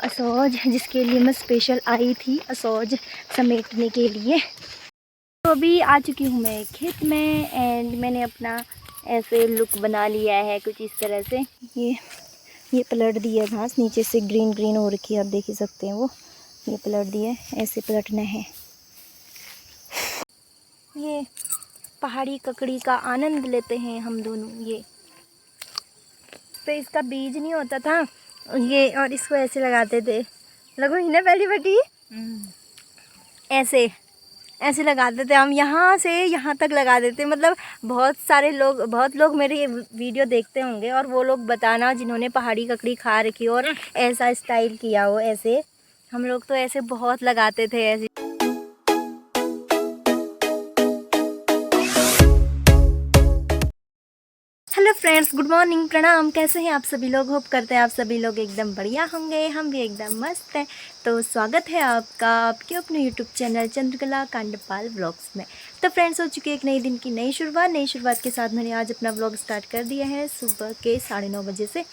असौज, जिसके लिए मैं स्पेशल आई थी असौज समेटने के लिए। तो अभी आ चुकी हूँ मैं खेत में एंड मैंने अपना ऐसे लुक बना लिया है कुछ इस तरह से। ये पलट दिया घास, नीचे से ग्रीन ग्रीन हो रखी है, आप देख ही सकते हैं। वो ये पलट दिया, ऐसे पलटना है। ये पहाड़ी ककड़ी का आनंद लेते हैं हम दोनों। ये तो इसका बीज नहीं होता था ये, और इसको ऐसे लगाते थे। लगो ही ना पहली बेटी, ऐसे ऐसे लगाते थे हम, यहाँ से यहाँ तक लगा देते। मतलब बहुत लोग मेरे ये वीडियो देखते होंगे और वो लोग बताना जिन्होंने पहाड़ी ककड़ी खा रखी हो और ऐसा स्टाइल किया हो। ऐसे हम लोग तो ऐसे बहुत लगाते थे ऐसे। हेलो फ्रेंड्स, गुड मॉर्निंग, प्रणाम। कैसे हैं आप सभी लोग? होप करते हैं आप सभी लोग एकदम बढ़िया होंगे, हम भी एकदम मस्त हैं। तो स्वागत है आपका आपके अपने YouTube channel Chandrakala Kandpal vlogs में। तो फ्रेंड्स, हो चुकी है एक नई दिन की नई शुरुआत के साथ मैंने आज अपना व्लॉग स्टार्ट कर दिया है सुबह के 9:30 बजे से।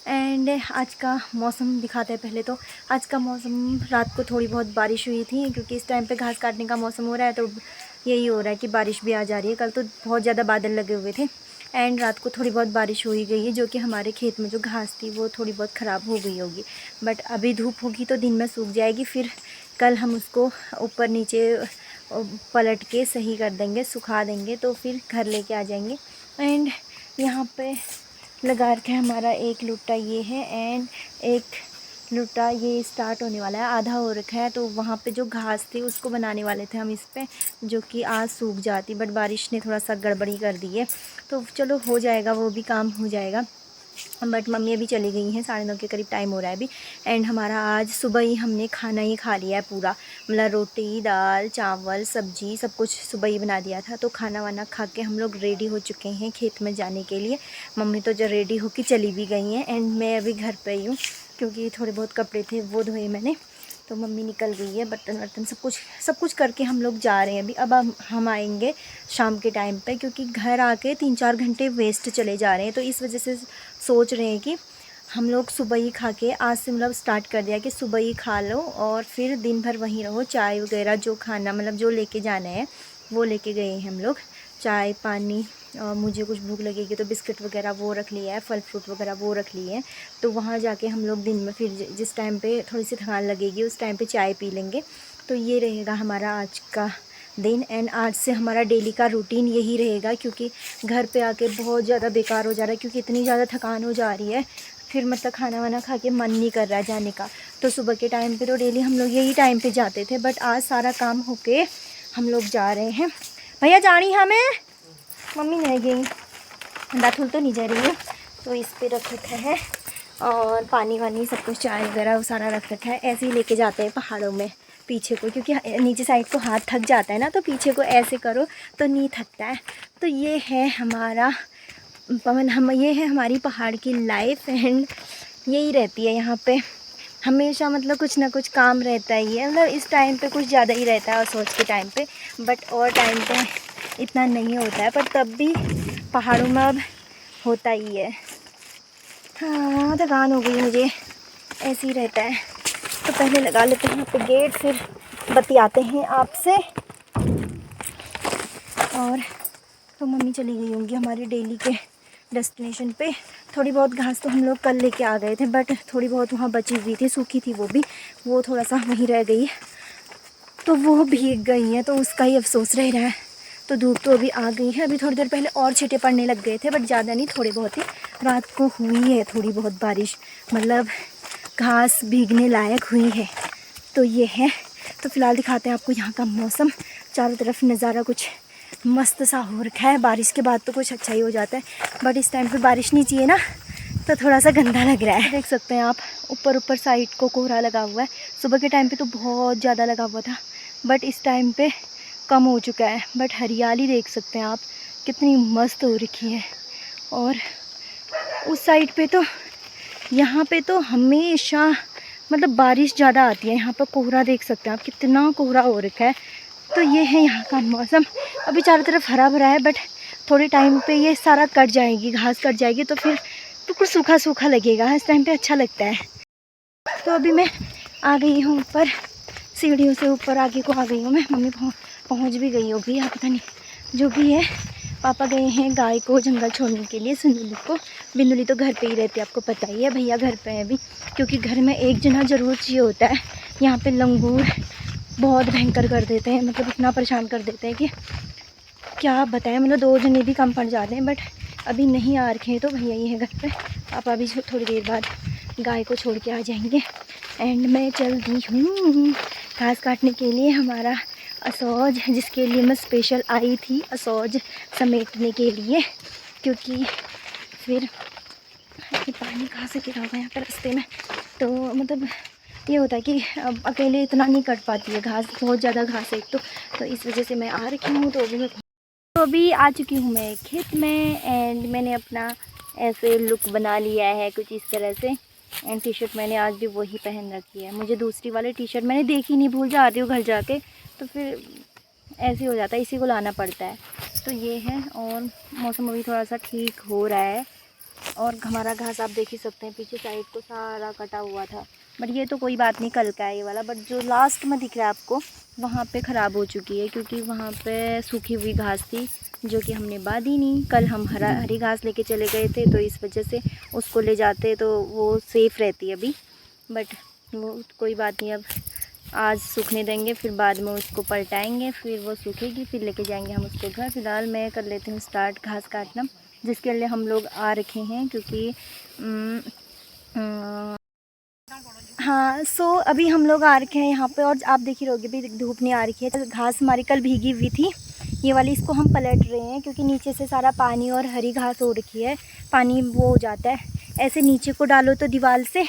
एंड आज का मौसम दिखाते हैं। पहले तो आज का मौसम, रात को थोड़ी बहुत बारिश हुई थी, क्योंकि इस टाइम पे घास काटने का मौसम हो रहा है, तो यही हो रहा है कि बारिश भी आ जा रही है। कल तो बहुत ज़्यादा बादल लगे हुए थे एंड रात को थोड़ी बहुत बारिश हो ही गई है, जो कि हमारे खेत में जो घास थी वो थोड़ी बहुत ख़राब हो गई होगी। बट अभी धूप होगी तो दिन में सूख जाएगी, फिर कल हम उसको ऊपर नीचे पलट के सही कर देंगे, सुखा देंगे, तो फिर घर लेके आ जाएंगे। एंड यहाँ पे लगा रखा है हमारा एक लुट्टा ये है, एंड एक लुट्टा ये स्टार्ट होने वाला है, आधा हो रखा है। तो वहाँ पे जो घास थी उसको बनाने वाले थे हम इस पे, जो कि आज सूख जाती, बट बारिश ने थोड़ा सा गड़बड़ी कर दी है। तो चलो हो जाएगा, वो भी काम हो जाएगा। बट मम्मी अभी चली गई हैं, 9:30 के करीब टाइम हो रहा है अभी। एंड हमारा आज सुबह ही हमने खाना ही खा लिया है पूरा, मतलब रोटी, दाल, चावल, सब्जी, सब कुछ सुबह ही बना दिया था। तो खाना वाना खा के हम लोग रेडी हो चुके हैं खेत में जाने के लिए। मम्मी तो जो रेडी होकर चली भी गई हैं एंड मैं अभी घर पर ही हूँ, क्योंकि थोड़े बहुत कपड़े थे वो धोए मैंने। तो मम्मी निकल गई है, बर्तन वर्तन सब कुछ करके हम लोग जा रहे हैं अभी। अब हम आएंगे शाम के टाइम पे, क्योंकि घर आके 3-4 घंटे वेस्ट चले जा रहे हैं। तो इस वजह से सोच रहे हैं कि हम लोग सुबह ही खा के, आज से मतलब स्टार्ट कर दिया कि सुबह ही खा लो और फिर दिन भर वहीं रहो। चाय वगैरह जो खाना मतलब जो लेके जाना है वो लेके गए हैं हम लोग, चाय पानी, और मुझे कुछ भूख लगेगी तो बिस्किट वगैरह वो रख लिया है, फल फ्रूट वगैरह वो रख लिए हैं। तो वहाँ जाके हम लोग दिन में फिर जिस टाइम पे थोड़ी सी थकान लगेगी उस टाइम पे चाय पी लेंगे। तो ये रहेगा हमारा आज का दिन। एंड आज से हमारा डेली का रूटीन यही रहेगा, क्योंकि घर पे आके बहुत ज़्यादा बेकार हो जा रहा है, क्योंकि इतनी ज़्यादा थकान हो जा रही है, फिर मतलब खाना वाना खा के मन नहीं कर रहा है जाने का। तो सुबह के टाइम पे तो डेली हम लोग यही टाइम पे जाते थे, बट आज सारा काम होके हम लोग जा रहे हैं। भैया जानी हमें, मम्मी नहीं गई, दातुल तो नहीं जा रही है। तो इस पर रख रखा है और पानी वानी सब कुछ, चाय वगैरह वो सारा रख रखा है। ऐसे ही लेके जाते हैं पहाड़ों में पीछे को, क्योंकि नीचे साइड को हाथ थक जाता है ना, तो पीछे को ऐसे करो तो नहीं थकता है। तो ये है हमारा ये है हमारी पहाड़ की लाइफ। एंड यही रहती है यहाँ पे हमेशा, मतलब कुछ ना कुछ काम रहता ही है। मतलब इस टाइम पे कुछ ज़्यादा ही रहता है और सोच के टाइम पे, बट और टाइम पे इतना नहीं होता है, पर तब भी पहाड़ों में अब होता ही है। हाँ, थकान हो गई मुझे, ऐसे ही रहता है। तो पहले लगा लेते हैं यहाँ पे गेट, फिर बतियाते हैं आपसे। और तो मम्मी चली गई होंगी हमारी डेली के डेस्टिनेशन पे। थोड़ी बहुत घास तो हम लोग कल लेके आ गए थे, बट थोड़ी बहुत वहाँ बची हुई थी, सूखी थी वो थोड़ा सा वहीं रह गई, तो वो भीग गई है, तो उसका ही अफसोस रह रहा है। तो धूप तो अभी आ गई है, अभी थोड़ी देर पहले और छींटे पड़ने लग गए थे, बट ज़्यादा नहीं, थोड़े बहुत ही। रात को हुई है थोड़ी बहुत बारिश, मतलब घास भीगने लायक हुई है। तो ये है। तो फिलहाल दिखाते हैं आपको यहाँ का मौसम। चारों तरफ नज़ारा कुछ मस्त सा हो रखा है। बारिश के बाद तो कुछ अच्छा ही हो जाता है, बट इस टाइम पे बारिश नहीं चाहिए ना, तो थोड़ा सा गंदा लग रहा है। देख सकते हैं आप, ऊपर साइड को कोहरा लगा हुआ है। सुबह के टाइम पे तो बहुत ज़्यादा लगा हुआ था, बट इस टाइम पे कम हो चुका है। बट हरियाली देख सकते हैं आप कितनी मस्त हो रखी है। और उस साइड पे तो, यहाँ पे तो हमेशा मतलब बारिश ज़्यादा आती है। यहाँ पर कोहरा देख सकते हैं आप, कितना कोहरा हो रखा है। तो ये है यहाँ का मौसम। अभी चारों तरफ हरा भरा है, बट थोड़े टाइम पे ये सारा कट जाएगी, घास कट जाएगी, तो फिर बिल्कुल सूखा सूखा लगेगा। इस टाइम पे अच्छा लगता है। तो अभी मैं आ गई हूँ ऊपर, सीढ़ियों से ऊपर आगे को आ गई हूँ मैं। मम्मी पहुँच भी गई होगी, यहाँ पता नहीं जो भी है। पापा गए हैं गाय को जंगल छोड़ने के लिए, सुनुली को। बिंदुली तो घर पे ही रहती है, आपको पता ही है। भैया घर पे है अभी, क्योंकि घर में एक जना ज़रूर चाहिए होता है। यहाँ पे लंगूर बहुत भयंकर कर देते हैं, मतलब इतना परेशान कर देते हैं कि क्या बताएं। मतलब 2 जने भी कम पड़ जाते हैं, बट अभी नहीं आ रखे हैं तो भैया ही है घर पे। पापा भी थोड़ी देर बाद गाय को छोड़ के आ जाएंगे। एंड मैं चल दी हूँ घास काटने के लिए। हमारा असौज, जिसके लिए मैं स्पेशल आई थी, असौज समेटने के लिए, क्योंकि फिर ये पानी कहाँ से गिरा हुआ है यहाँ पर रास्ते में। तो मतलब ये होता है कि अब अकेले इतना नहीं कट पाती है घास, बहुत ज़्यादा घास है एक तो इस वजह से मैं आ रखी हूँ। तो अभी आ चुकी हूँ मैं खेत में, एंड मैंने अपना ऐसे लुक बना लिया है कुछ इस तरह से। एंड टी शर्ट मैंने आज भी वही पहन रखी है। मुझे दूसरी वाली टी शर्ट मैंने देखी नहीं, भूल जाती हूँ घर जाके, तो फिर ऐसे हो जाता है, इसी को लाना पड़ता है। तो ये है, और मौसम अभी थोड़ा सा ठीक हो रहा है। और हमारा घास आप देख ही सकते हैं, पीछे साइड तो सारा कटा हुआ था, बट ये तो कोई बात नहीं, कल का है ये वाला। बट जो लास्ट में दिख रहा है आपको, वहाँ पे ख़राब हो चुकी है, क्योंकि वहाँ पे सूखी हुई घास थी जो कि हमने बांधी नहीं। कल हम हरी घास लेके चले गए थे, तो इस वजह से उसको ले जाते तो वो सेफ़ रहती है अभी। बट वो कोई बात नहीं, अब आज सूखने देंगे, फिर बाद में उसको पलटाएंगे, फिर वो सूखेगी, फिर लेके जाएंगे हम उसको घर। फ़िलहाल मैं कर लेती हूँ स्टार्ट घास काटना, जिसके लिए हम लोग आ रखे हैं, क्योंकि हाँ। सो अभी हम लोग आ रखे हैं यहाँ पे, और आप देख ही रहोगे भी धूप नहीं आ रही है। घास हमारी कल भीगी हुई थी, ये वाली, इसको हम पलट रहे हैं, क्योंकि नीचे से सारा पानी और हरी घास हो रखी है। पानी वो हो जाता है, ऐसे नीचे को डालो तो दीवार से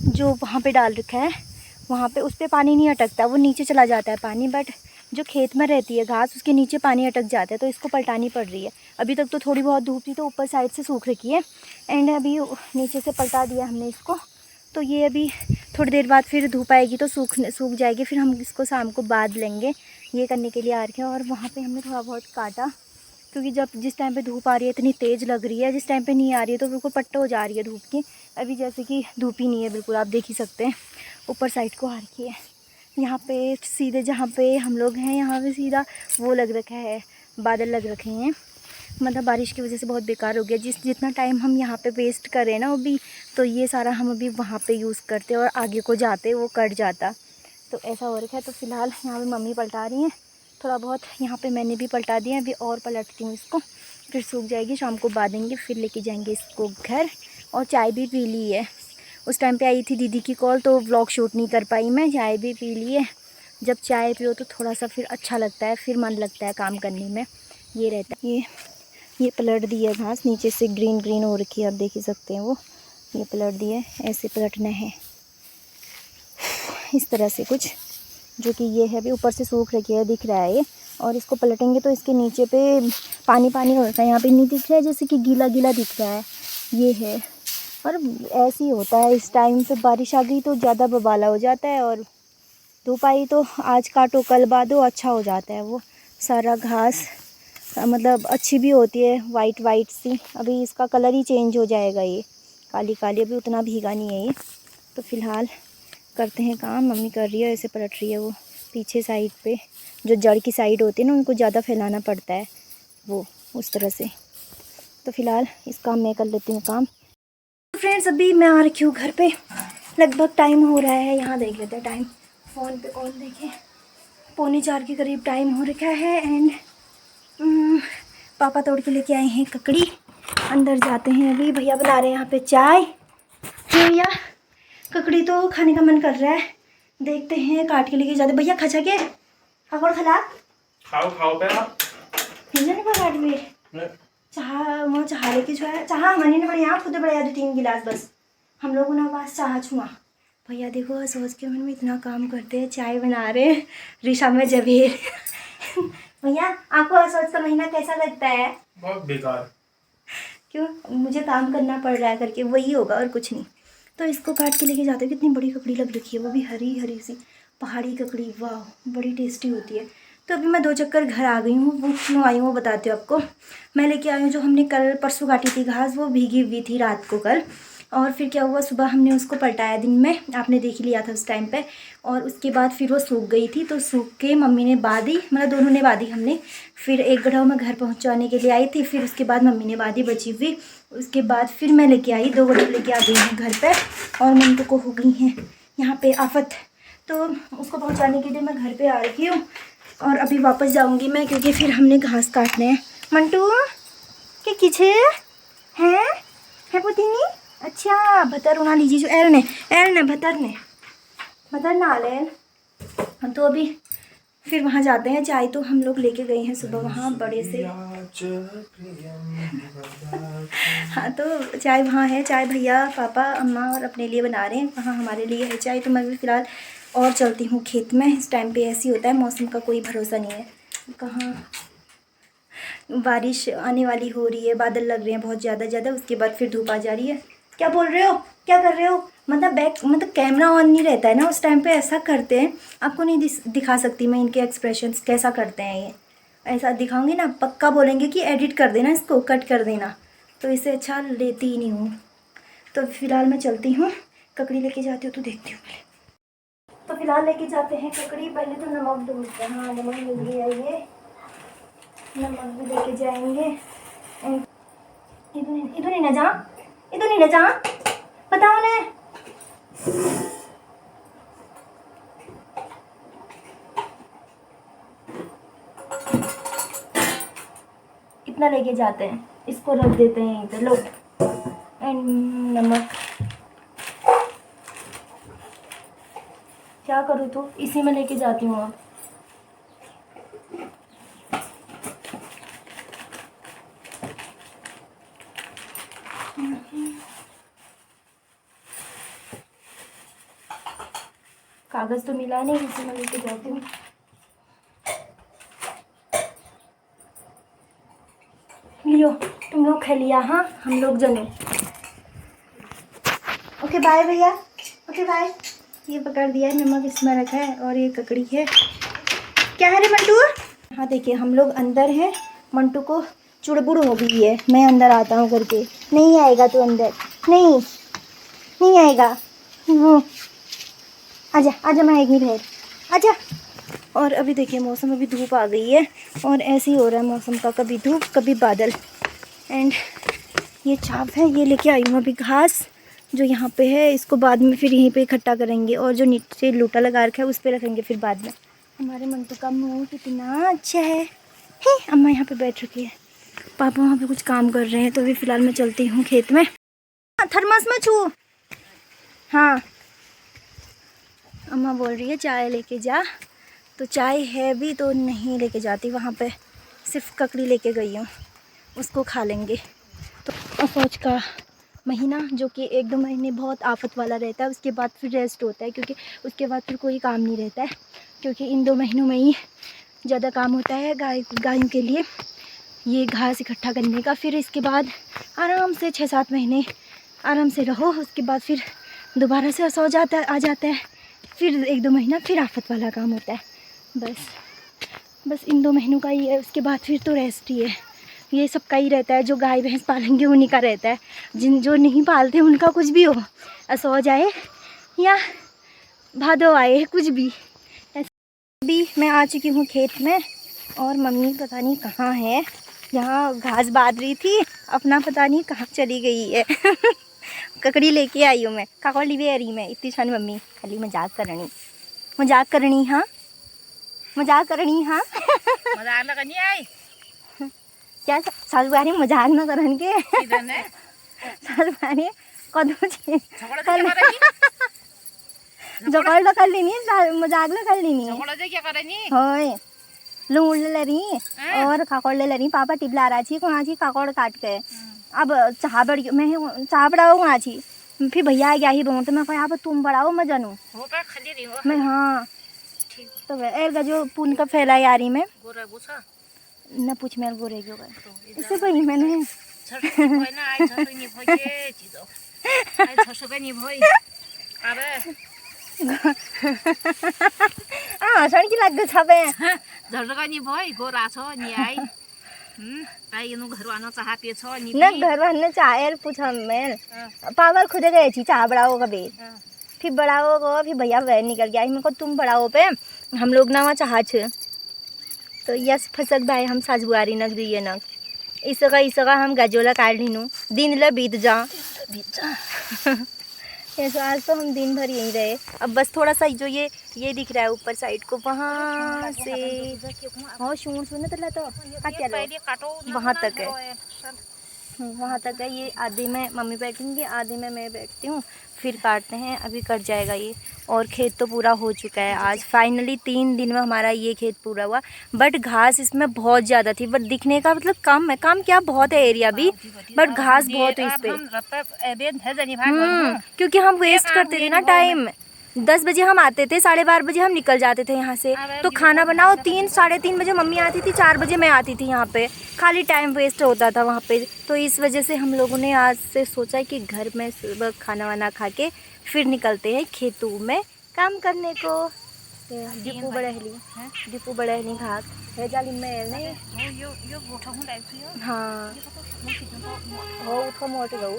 जो वहाँ पे डाल रखा है, वहाँ पे उस पर पानी नहीं अटकता, वो नीचे चला जाता है पानी। बट जो खेत में रहती है घास, उसके नीचे पानी अटक जाता है, तो इसको पलटानी पड़ रही है। अभी तक तो थोड़ी बहुत धूप थी, तो ऊपर साइड से सूख रखी है, एंड अभी नीचे से पलटा दिया हमने इसको। तो ये अभी थोड़ी देर बाद फिर धूप आएगी तो सूख जाएगी, फिर हम इसको शाम को बांध लेंगे। ये करने के लिए आ रखे हैं। और वहाँ पे हमने थोड़ा बहुत काटा, क्योंकि जिस टाइम पे धूप आ रही है इतनी तेज़ लग रही है, जिस टाइम पे नहीं आ रही है तो बिल्कुल पट्टा हो जा रही है धूप की। अभी जैसे कि धूप ही नहीं है बिल्कुल, आप देख ही सकते हैं। ऊपर साइड को आ रखी है, यहाँ पे सीधे जहाँ पे हम लोग हैं, यहाँ पे सीधा वो लग रखा है, बादल लग रखे हैं। मतलब बारिश की वजह से बहुत बेकार हो गया। जितना टाइम हम यहाँ पे वेस्ट कर रहे हैं ना अभी, तो ये सारा हम अभी वहाँ पे यूज़ करते और आगे को जाते वो कट जाता, तो ऐसा हो रखा है। तो फ़िलहाल यहाँ पे मम्मी पलटा रही हैं, थोड़ा बहुत यहाँ पे मैंने भी पलटा दिया, अभी और पलटती हूँ इसको, फिर सूख जाएगी, शाम को बांधेंगे, फिर लेके जाएंगे इसको घर। और चाय भी पी ली है। उस टाइम पे आई थी दीदी की कॉल, तो व्लॉग शूट नहीं कर पाई मैं। चाय भी पी ली है। जब चाय पियो तो थोड़ा सा फिर अच्छा लगता है, फिर मन लगता है काम करने में, ये रहता है। ये पलट दी है घास, नीचे से ग्रीन ग्रीन हो रखी है, आप देख ही सकते हैं। वो ये पलट दी है, ऐसे पलटना है इस तरह से कुछ, जो कि ये है अभी ऊपर से सूख रखी है, दिख रहा है ये। और इसको पलटेंगे तो इसके नीचे पे पानी पानी हो रखा है, यहाँ पे नहीं दिख रहा है, जैसे कि गीला गीला दिख रहा है, ये है। और ऐसे ही होता है, इस टाइम पे बारिश आ गई तो ज़्यादा बबाला हो जाता है, और धूप आई तो आज काटो कल बांधो, अच्छा हो जाता है वो सारा घास। मतलब अच्छी भी होती है, वाइट वाइट सी। अभी इसका कलर ही चेंज हो जाएगा, ये काली काली, अभी उतना भीगा नहीं है ये। तो फ़िलहाल करते हैं काम, मम्मी कर रही है, ऐसे पलट रही है। वो पीछे साइड पे जो जड़ की साइड होती है ना, उनको ज़्यादा फैलाना पड़ता है, वो उस तरह से। तो फ़िलहाल इस काम में कर लेती हूँ काम। फ्रेंड्स अभी मैं आ रखी हूँ घर पे, लगभग टाइम हो रहा है, यहाँ देख लेते हैं टाइम, फ़ोन पे कॉल देखें, 3:45 के करीब टाइम हो रखा है। एंड पापा तोड़ के लेके आए हैं ककड़ी, अंदर जाते हैं अभी। भैया बना रहे हैं यहाँ पे चाय। भैया ककड़ी तो खाने का मन कर रहा है, देखते हैं, काट के लेके जाते। भैया खचा के पकड़ खला खाओ खाओ पे आप नहीं काट में चाह वो चाह लेके जो है, चाह हमारी ने बढ़िया खुद बढ़िया 2-3 गिलास, बस हम लोगों ने पास चाह छुआ। भैया देखो सोच के मन में इतना काम करते हैं, चाय बना रहे रिशा में जबीर। भैया आपको सोच का महीना कैसा लगता है? बहुत बेकार। क्यों? मुझे काम करना पड़ रहा है करके, वही होगा और कुछ नहीं। तो इसको काट के लेके जाते हैं। कितनी बड़ी ककड़ी लग रखी है, वो भी हरी हरी सी पहाड़ी ककड़ी, वाह बड़ी टेस्टी होती है। तो अभी मैं 2 चक्कर घर आ गई हूँ। वो क्यों आई हूँ वो बताती हूँ आपको। मैं लेके आई हूँ जो हमने कल परसों काटी थी घास, वो भीगी हुई थी रात को कल, और फिर क्या हुआ, सुबह हमने उसको पलटाया दिन में, आपने देख ही लिया था उस टाइम पे। और उसके बाद फिर वो सूख गई थी, तो सूख के मम्मी ने बांधी, मतलब दोनों ने बांधी हमने। फिर एक गड्ढा मैं घर पहुंचाने के लिए आई थी, फिर उसके बाद मम्मी ने बांधी बची हुई। उसके बाद फिर मैं लेके आई, 2 गड्ढे लेके आ गई हूँ घर पर। और मंटू को हो गई हैं यहाँ पर आफत, तो उसको पहुँचाने के लिए मैं घर पर आ रही हूँ। और अभी वापस जाऊँगी मैं, क्योंकि फिर हमने घास काटने हैं। मंटू के किछे हैं है पुतीनी, अच्छा भतर उना लीजिए जो एल ने भतर ना लेन। तो अभी फिर वहाँ जाते हैं। चाय तो हम लोग लेके गए हैं सुबह वहाँ बड़े से। हाँ तो चाय वहाँ है, चाय भैया पापा अम्मा और अपने लिए बना रहे हैं, वहाँ हमारे लिए है चाय। तो मैं भी फ़िलहाल और चलती हूँ खेत में। इस टाइम पे ऐसे ही होता है, मौसम का कोई भरोसा नहीं है, कहाँ बारिश आने वाली हो रही है, बादल लग रहे हैं बहुत ज़्यादा। उसके बाद फिर धूप आ जा रही है। क्या बोल रहे हो, क्या कर रहे हो? मतलब कैमरा ऑन नहीं रहता है ना उस टाइम पे, ऐसा करते हैं। आपको नहीं दिखा सकती मैं इनके एक्सप्रेशंस कैसा करते हैं ये। ऐसा दिखाऊंगी ना, पक्का बोलेंगे कि एडिट कर देना, इसको कट कर देना। तो इससे अच्छा लेती ही नहीं हूँ। तो फ़िलहाल मैं चलती हूँ, ककड़ी लेके जाती हूँ तो देखती हूँ पहले। तो फ़िलहाल लेके जाते हैं ककड़ी। पहले तो नमक ढूंढते हैं। हाँ नमक मिल गया, ये नमक भी लेके जाएंगे। इधर ही ना जा, बताओ ने। कितना लेके जाते हैं, इसको रख देते हैं इधर, लो। एंड नमक क्या करूँ, तो इसी में लेके जाती हूँ अब। कागज़ तो मिला नहीं, इसी में लेके जाती हूँ। लियो, तुम लोग खा लिया? हाँ हम लोग जने। ओके बाय भैया, ओके बाय। ये पकड़ दिया है, नमक इसमें रखा है और ये ककड़ी है। क्या है रे मंटू? हाँ देखिए हम लोग अंदर हैं, मंटू को चुड़बुड़ हो गई है। मैं अंदर आता हूँ करके, नहीं आएगा तू अंदर, नहीं आएगा। आजा आजा, मैं आएगी भेड़, आजा। और अभी देखिए मौसम, अभी धूप आ गई है और ऐसे ही हो रहा है मौसम का, कभी धूप कभी बादल। एंड ये चाप है, ये लेके आई हूँ अभी घास जो यहाँ पे है, इसको बाद में फिर यहीं पे इकट्ठा करेंगे। और जो नीचे लूटा लगा रखा है उस पर रखेंगे फिर बाद में। हमारे मंटू का मुँह कितना अच्छा है। अम्मा यहाँ पे बैठ रखी है, पापा वहाँ पे कुछ काम कर रहे हैं। तो अभी फ़िलहाल मैं चलती हूँ खेत में। थर्मस में छू। हाँ अम्मा बोल रही है चाय लेके जा, तो चाय है भी तो नहीं लेके जाती, वहाँ पे सिर्फ ककड़ी लेके गई हूँ, उसको खा लेंगे। तो अफौज का महीना जो कि 1-2 महीने बहुत आफत वाला रहता है, उसके बाद फिर रेस्ट होता है, क्योंकि उसके बाद फिर कोई काम नहीं रहता है। क्योंकि इन 2 महीनों में ही ज़्यादा काम होता है गायों के लिए ये घास इकट्ठा करने का। फिर इसके बाद आराम से 6-7 महीने आराम से रहो, उसके बाद फिर दोबारा से आ जाता है। फिर 1-2 महीना फिर आफत वाला काम होता है। बस इन 2 महीनों का ही है, उसके बाद फिर तो रेस्ट ही है। ये सबका ही रहता है, जो गाय भैंस पालेंगे उन्हीं का रहता है। जो नहीं पालते उनका कुछ भी हो, असो जाए या भादो आए, कुछ भी। अभी मैं आ चुकी हूँ खेत में और मम्मी पता नहीं कहाँ है, यहाँ घास बांध रही थी अपना, पता नहीं कहाँ चली गई है। ककड़ी लेके आई हूँ मैं, काकड़ी भी आ रही मैं इतनी सन। मम्मी खाली मजाक करनी हाँ, मजाक करनी हाँ। मजाक ना करनी आई क्या सालबारी मजाक ना करन के सालबारी कदम छे जकड़ कर लेनी है, मजाक ना कर लेनी है। झगड़ा क्या करनी होय लूण ले लरी और काकड़ ले लरी। पापा टिबला रहा छी कोना छी काकड़ काट के। अब चाह बड़ी मैं चाह बढ़ाओ कोना छी, फिर भैया आ गया ही बोल, तो मैं कहा अब तुम बढ़ाओ मैं जानू हो पर खाली रही हो मैं। हाँ तो एर जो पुन का फैला यारी में गोरा पूछा ना पूछ मेरे गोरे क्यों कर इससे भाई मैंने छरनी भई ना आई छरनी भई के चीजो आई छसुगनी भई अरे आ सड़की लाग्दो छ बे झरगनी भई गोरा छ नि आई आई नु घर आना चाहा पे छ नि ना घर वाले चाय पूछा मैं पावर खुद गए थी चाह बढ़ाओ कभी फिर बढ़ाओ को फिर भैया वह निकल गया मेरे को तुम बढ़ाओ पे हम लोग ना वहाँ चाह छ तो यस फसक भाई हम साज बुआरी नग दिए नग इसका हम गजोला काट लीनू दिन ल बीत जा ऐसे आज तो हम दिन भर यहीं रहे। अब बस थोड़ा सा जो ये दिख रहा है ऊपर साइड को वहाँ से हाँ शूर सुन तो वहाँ तक है वहाँ तक है। ये आधे में मम्मी बैठेंगी आधे में मैं बैठती हूँ फिर काटते हैं अभी कट जाएगा ये। और खेत तो पूरा हो चुका है आज फाइनली 3 दिन में हमारा ये खेत पूरा हुआ। बट घास इसमें बहुत ज़्यादा थी बट दिखने का मतलब कम है कम क्या बहुत है एरिया भी बट घास बहुत है इस पे क्योंकि हम वेस्ट करते थे ना टाइम 10 बजे हम आते थे 12:30 बजे हम निकल जाते थे यहाँ से तो खाना बनाओ 3 साढ़े 3 बजे मम्मी आती थी 4 बजे मैं आती थी यहाँ पे खाली टाइम वेस्ट होता था वहाँ पे। तो इस वजह से हम लोगों ने आज से सोचा कि घर में सुबह खाना वाना खा के फिर निकलते हैं खेतों में काम करने को। दीपू बढ़ेली घास है जाली में नहीं हाँ हो उठो मोटे गऊ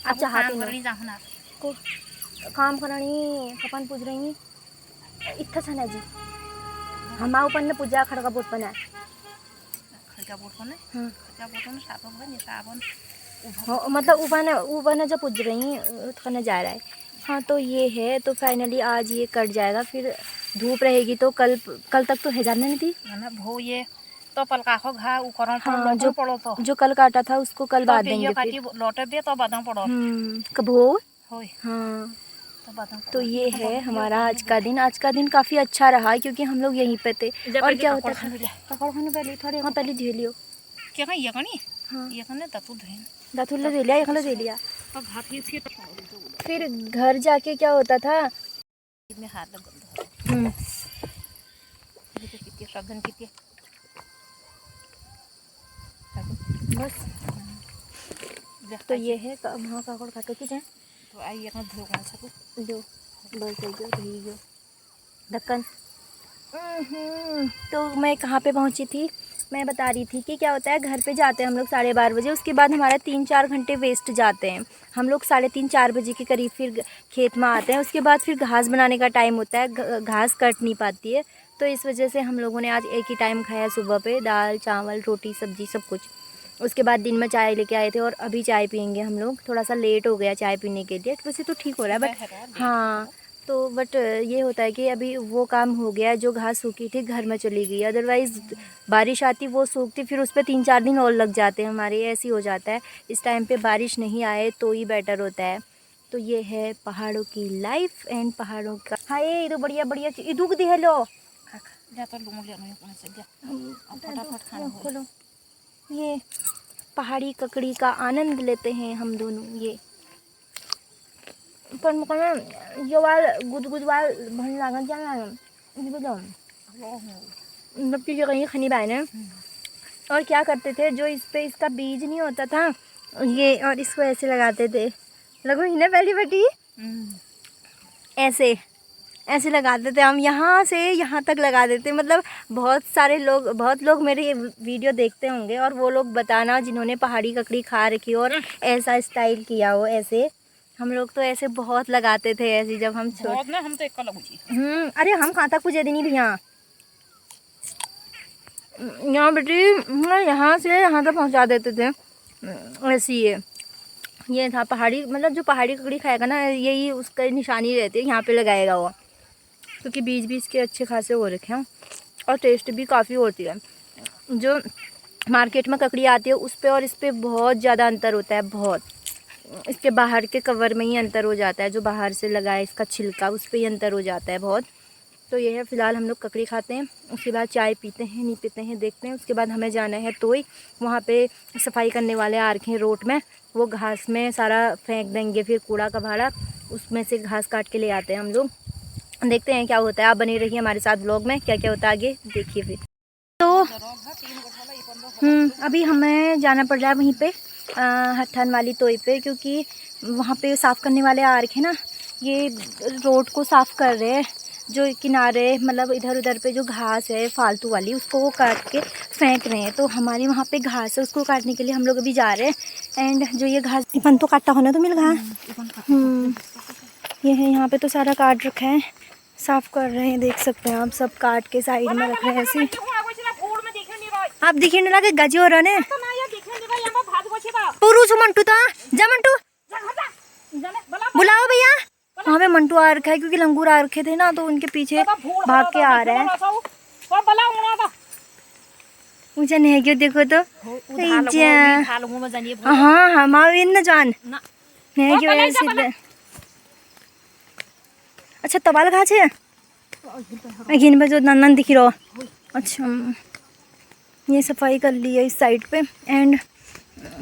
अच्छा हाथी को काम करनी कपन पूज रही इतना छना जी हम ऊपर ने पूजा खड़का बोट बना मतलब ऊपर ने जो पूज रही करने जा रहा है। हाँ तो ये है तो फाइनली आज ये कट जाएगा फिर धूप रहेगी तो कल तक तो है जाने नहीं थी भो ये तो पलका हो घा उकरण हाँ, जो पड़ो तो जो कल काटा था उसको कल बाद देंगे फिर लौटे दे तो बादाम पड़ो कबो होय हाँ तो बादाम तो ये है हमारा आज का दिन काफ़ी अच्छा रहा क्योंकि हम लोग यहीं पे थे। और क्या होता था पकड़ खाने पहले थोड़े हाँ पहले धो लियो क्या कहीं ये कनी हाँ ये कने दातु धइन दातुल्ला दे लिया यहाँ दे लिया तो घा फिर घर जाके क्या होता था में हाथ लग ये कितने शब्दन कितने बस तो ये है वहाँ काकड़ काटो की जाए तो आई यहाँ धो कौन सा दो बस दो ढक्कन। तो मैं कहाँ पे पहुँची थी मैं बता रही थी कि क्या होता है घर पे जाते हैं हम लोग 12:30 बजे उसके बाद हमारा 3-4 घंटे वेस्ट जाते हैं। हम लोग 3:30-4 बजे के करीब फिर खेत में आते हैं उसके बाद फिर घास बनाने का टाइम होता है घास कट नहीं पाती है तो इस वजह से हम लोगों ने आज एक ही टाइम खाया सुबह पे दाल चावल रोटी सब्जी सब कुछ। उसके बाद दिन में चाय लेके आए थे और अभी चाय पियेंगे हम लोग थोड़ा सा लेट हो गया चाय पीने के लिए वैसे तो ठीक हो रहा है बट हाँ तो बट ये होता है कि अभी वो काम हो गया जो घास सूखी थी घर में चली गई अदरवाइज़ बारिश आती वो सूखती फिर उस पर 3-4 दिन और लग जाते हैं हमारे ऐसे ही हो जाता है। इस टाइम पे बारिश नहीं आए तो ही बेटर होता है। तो ये है पहाड़ों की लाइफ एंड पहाड़ों का हाँ ये तो बढ़िया बढ़िया दुख दी हेलो खोलो ये पहाड़ी ककड़ी का आनंद लेते हैं हम दोनों। ये पर मुझे ये वाल गुद वाल भन लागन जाना मतलब कि कहीं खनी बाय और क्या करते थे जो इस पे इसका बीज नहीं होता था ये और इसको ऐसे लगाते थे लगो ही ना पहली बेटी ऐसे लगाते थे हम यहाँ से यहाँ तक लगा देते मतलब बहुत लोग मेरे ये वीडियो देखते होंगे और वो लोग बताना जिन्होंने पहाड़ी ककड़ी खा रखी और ऐसा स्टाइल किया हो ऐसे हम लोग तो ऐसे बहुत लगाते थे ऐसे जब हम छोटे हम तो एक लगू अरे हम कहाँ तक पूछे नहीं भैया यहाँ बेटी यहाँ से यहाँ तक पहुँचा देते थे ऐसी ये था पहाड़ी मतलब जो पहाड़ी ककड़ी खाएगा ना यही उसका निशानी रहती है यहाँ पे लगाएगा वो क्योंकि बीज भी इसके अच्छे खासे हो रखे हैं और टेस्ट भी काफ़ी होती है। जो मार्केट में ककड़ी आती है उस पे और इस पे बहुत ज़्यादा अंतर होता है बहुत इसके बाहर के कवर में ही अंतर हो जाता है जो बाहर से लगा है इसका छिलका उस पर ही अंतर हो जाता है बहुत। तो ये है फ़िलहाल हम लोग ककड़ी खाते हैं उसके बाद चाय पीते हैं नहीं पीते हैं देखते हैं। उसके बाद हमें जाना है तोई वहाँ पे सफाई करने वाले आ रखे हैं रोड में वो घास में सारा फेंक देंगे फिर कूड़ा कबाड़ा उसमें से घास काट के ले आते हैं हम लोग। देखते हैं क्या होता है आप बने रहिए हमारे साथ व्लॉग में क्या क्या होता है आगे देखिए फिर। तो अभी हमें जाना पड़ रहा है वहीं पे हट्ठान वाली तोई पे क्योंकि वहाँ पे साफ़ करने वाले आ रखे ना ये रोड को साफ़ कर रहे हैं जो किनारे मतलब इधर उधर पे जो घास है फालतू वाली उसको वो काट के फेंक रहे हैं। तो हमारे वहाँ पे घास है, उसको काटने के लिए हम लोग अभी जा रहे हैं। एंड जो ये घास इपन तो काटा होना तो मिल रहा है। ये है, यहाँ पे तो सारा काट रखा है, साफ कर रहे हैं, देख सकते हैं आप, सब काट के साइड में रख रहे हैं ऐसे। आप दिखे नहीं लगे गजी हो रहे ने पुरुष मंटू था जा मंटू बुलाओ भैया। वहाँ पे मंटू आ रखा है क्योंकि लंगूर आ रखे थे ना, तो उनके पीछे भाग के आ रहे हैं। मुझे नहीं क्यों देखो तो हाँ हाँ माँ न जान नहीं क्यों सीधे। अच्छा तबाल कहाँ छे घिन में जो नंदन दिख रहा। अच्छा ये सफाई कर ली है इस साइड पे एंड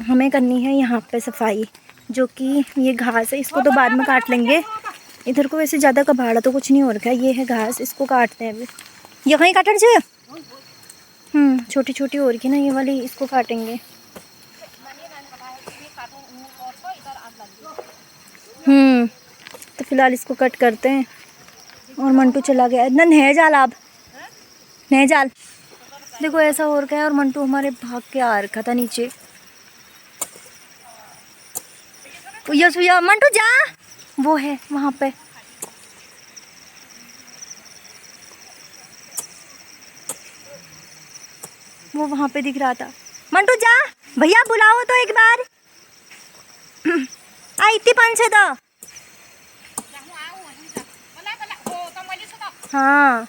हमें करनी है यहाँ पे सफाई, जो कि ये घास है, इसको तो बाद में काट लेंगे। इधर को वैसे ज़्यादा कबाड़ा तो कुछ नहीं हो रखा है, ये है घास, इसको काटते हैं अभी। ये कहीं काटना चाहिए, छोटी छोटी हो रही है ना ये वाली, इसको काटेंगे। तो फिलहाल इसको कट करते हैं। और मंटू चला गया इतना नह जाल, आप नह जाल देखो ऐसा हो रखा है। और मंटू हमारे भाग के आ रखा था नीचे। यस भैया मंटू जा, वो है वहाँ पे। वो वहाँ पे दिख रहा था। मंटू जा भैया बुलाओ तो एक बार आई इतनी पंच है तो हाँ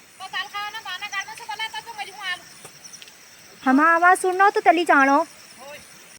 हम आवाज़ सुन रहा हो तो तली चाणो।